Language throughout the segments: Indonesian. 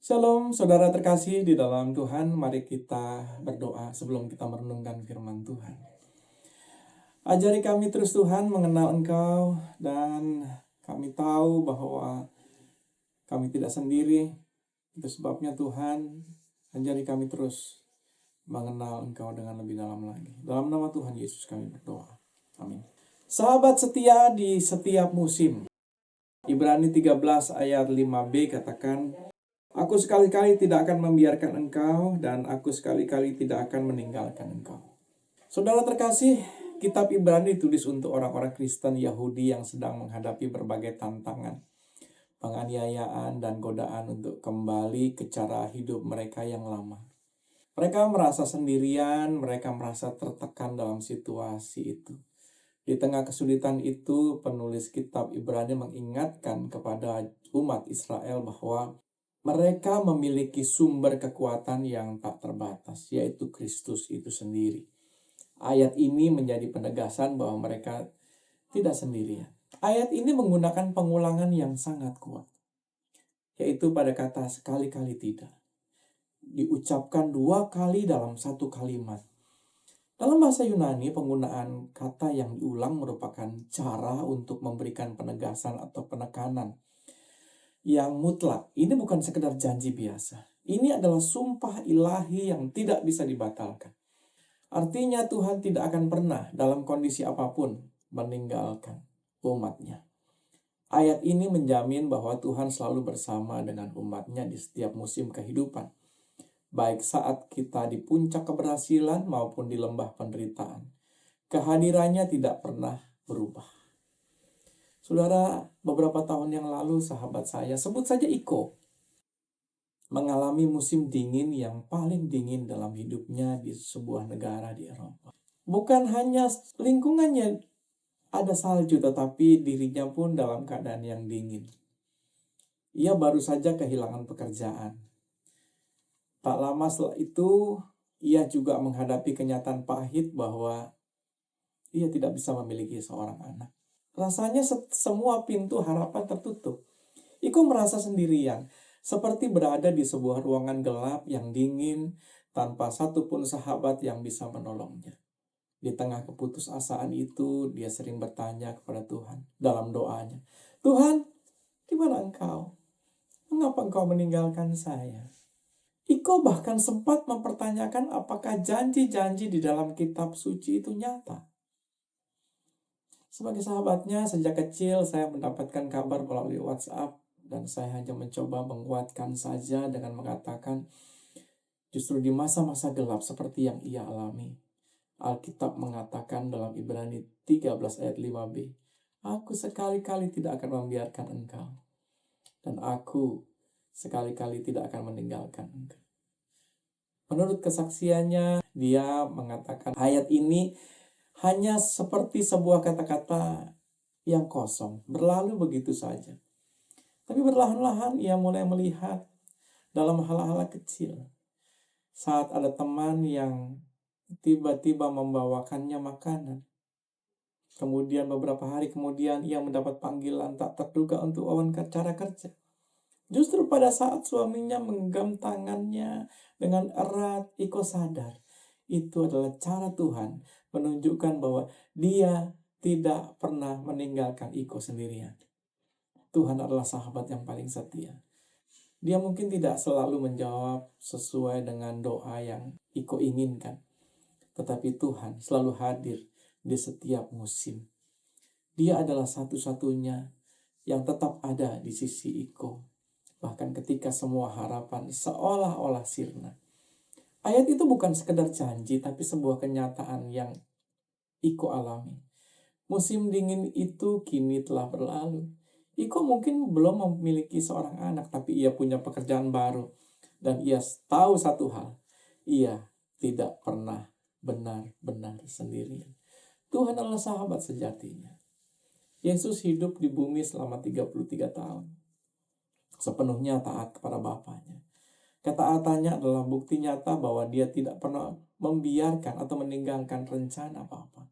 Shalom, saudara terkasih di dalam Tuhan. Mari kita berdoa sebelum kita merenungkan firman Tuhan. Ajari kami terus Tuhan mengenal Engkau, dan kami tahu bahwa kami tidak sendiri. Itu sebabnya Tuhan, ajari kami terus mengenal Engkau dengan lebih dalam lagi. Dalam nama Tuhan Yesus kami berdoa. Amin. Sahabat setia di setiap musim. Ibrani 13 ayat 5b katakan, Aku sekali-kali tidak akan membiarkan engkau, dan aku sekali-kali tidak akan meninggalkan engkau. Saudara terkasih, kitab Ibrani ditulis untuk orang-orang Kristen Yahudi yang sedang menghadapi berbagai tantangan, penganiayaan, dan godaan untuk kembali ke cara hidup mereka yang lama. Mereka merasa sendirian, mereka merasa tertekan dalam situasi itu. Di tengah kesulitan itu, penulis kitab Ibrani mengingatkan kepada umat Israel bahwa mereka memiliki sumber kekuatan yang tak terbatas, yaitu Kristus itu sendiri. Ayat ini menjadi penegasan bahwa mereka tidak sendirian. Ayat ini menggunakan pengulangan yang sangat kuat, yaitu pada kata sekali-kali tidak. Diucapkan 2 kali dalam 1 kalimat. Dalam bahasa Yunani, penggunaan kata yang diulang merupakan cara untuk memberikan penegasan atau penekanan yang mutlak. Ini bukan sekedar janji biasa. Ini adalah sumpah ilahi yang tidak bisa dibatalkan. Artinya Tuhan tidak akan pernah dalam kondisi apapun meninggalkan umatnya. Ayat ini menjamin bahwa Tuhan selalu bersama dengan umatnya di setiap musim kehidupan, baik saat kita di puncak keberhasilan maupun di lembah penderitaan. Kehadirannya tidak pernah berubah. Saudara, beberapa tahun yang lalu sahabat saya, sebut saja Iko, mengalami musim dingin yang paling dingin dalam hidupnya di sebuah negara di Eropa. Bukan hanya lingkungannya ada salju, tetapi dirinya pun dalam keadaan yang dingin. Ia baru saja kehilangan pekerjaan. Tak lama setelah itu, ia juga menghadapi kenyataan pahit bahwa ia tidak bisa memiliki seorang anak. Rasanya semua pintu harapan tertutup. Iko merasa sendirian, seperti berada di sebuah ruangan gelap yang dingin, tanpa satupun sahabat yang bisa menolongnya. Di tengah keputusasaan itu, dia sering bertanya kepada Tuhan dalam doanya, Tuhan, di mana Engkau? Mengapa Engkau meninggalkan saya? Iko bahkan sempat mempertanyakan apakah janji-janji di dalam kitab suci itu nyata. Sebagai sahabatnya, sejak kecil saya mendapatkan kabar melalui WhatsApp, dan saya hanya mencoba menguatkan saja dengan mengatakan, justru di masa-masa gelap seperti yang ia alami, Alkitab mengatakan dalam Ibrani 13 ayat 5b, Aku sekali-kali tidak akan membiarkan engkau, dan aku sekali-kali tidak akan meninggalkan engkau. Menurut kesaksiannya, dia mengatakan ayat ini hanya seperti sebuah kata-kata yang kosong, berlalu begitu saja. Tapi perlahan-lahan ia mulai melihat dalam hal-hal kecil. Saat ada teman yang tiba-tiba membawakannya makanan. Kemudian beberapa hari kemudian ia mendapat panggilan tak terduga untuk wawancara kerja. Justru pada saat suaminya menggenggam tangannya dengan erat, Iko sadar itu adalah cara Tuhan menunjukkan bahwa dia tidak pernah meninggalkan Iko sendirian. Tuhan adalah sahabat yang paling setia. Dia mungkin tidak selalu menjawab sesuai dengan doa yang Iko inginkan, tetapi Tuhan selalu hadir di setiap musim. Dia adalah satu-satunya yang tetap ada di sisi Iko, bahkan ketika semua harapan seolah-olah sirna. Ayat itu bukan sekedar janji, tapi sebuah kenyataan yang Iko alami. Musim dingin itu kini telah berlalu. Iko mungkin belum memiliki seorang anak, tapi ia punya pekerjaan baru. Dan ia tahu satu hal, ia tidak pernah benar-benar sendirian. Tuhan adalah sahabat sejatinya. Yesus hidup di bumi selama 33 tahun. Sepenuhnya taat kepada Bapaknya. Ketaatannya adalah bukti nyata bahwa dia tidak pernah membiarkan atau meninggalkan rencana Bapa.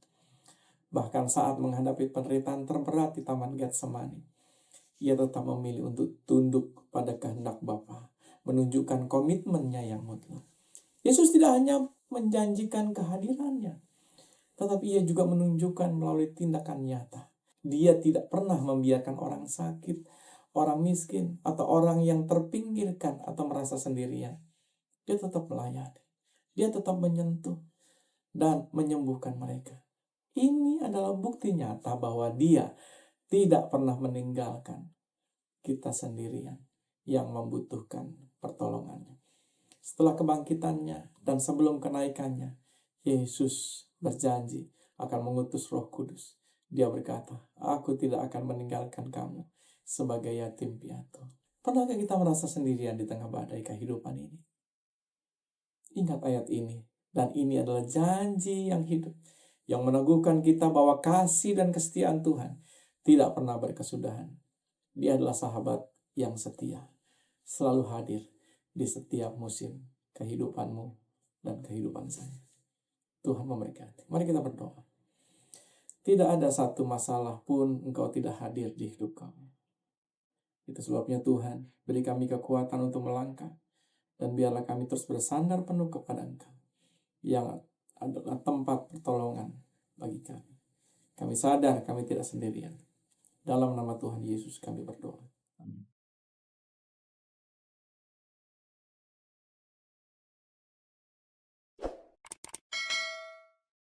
Bahkan saat menghadapi penderitaan terberat di Taman Getsemani, ia tetap memilih untuk tunduk pada kehendak Bapa. menunjukkan komitmennya yang mutlak. Yesus tidak hanya menjanjikan kehadirannya, tetapi ia juga menunjukkan melalui tindakan nyata. Dia tidak pernah membiarkan orang sakit, orang miskin, atau orang yang terpinggirkan atau merasa sendirian. Dia tetap melayani. Dia tetap menyentuh dan menyembuhkan mereka. Ini adalah bukti nyata bahwa dia tidak pernah meninggalkan kita sendirian yang membutuhkan pertolongannya. Setelah kebangkitannya dan sebelum kenaikannya, Yesus berjanji akan mengutus Roh Kudus. Dia berkata, "Aku tidak akan meninggalkan kamu sebagai yatim piatu." Pernahkah kita merasa sendirian di tengah badai kehidupan ini? Ingat ayat ini, dan ini adalah janji yang hidup, yang meneguhkan kita bahwa kasih dan kesetiaan Tuhan tidak pernah berkesudahan. Dia adalah sahabat yang setia, selalu hadir di setiap musim kehidupanmu dan kehidupan saya. Tuhan memberkati. Mari kita berdoa. Tidak ada satu masalah pun Engkau tidak hadir di hidup kami. Itu sebabnya Tuhan, beri kami kekuatan untuk melangkah, dan biarlah kami terus bersandar penuh kepada Engkau, yang adalah tempat pertolongan bagi kami. Kami sadar kami tidak sendirian. Dalam nama Tuhan Yesus kami berdoa. Amin.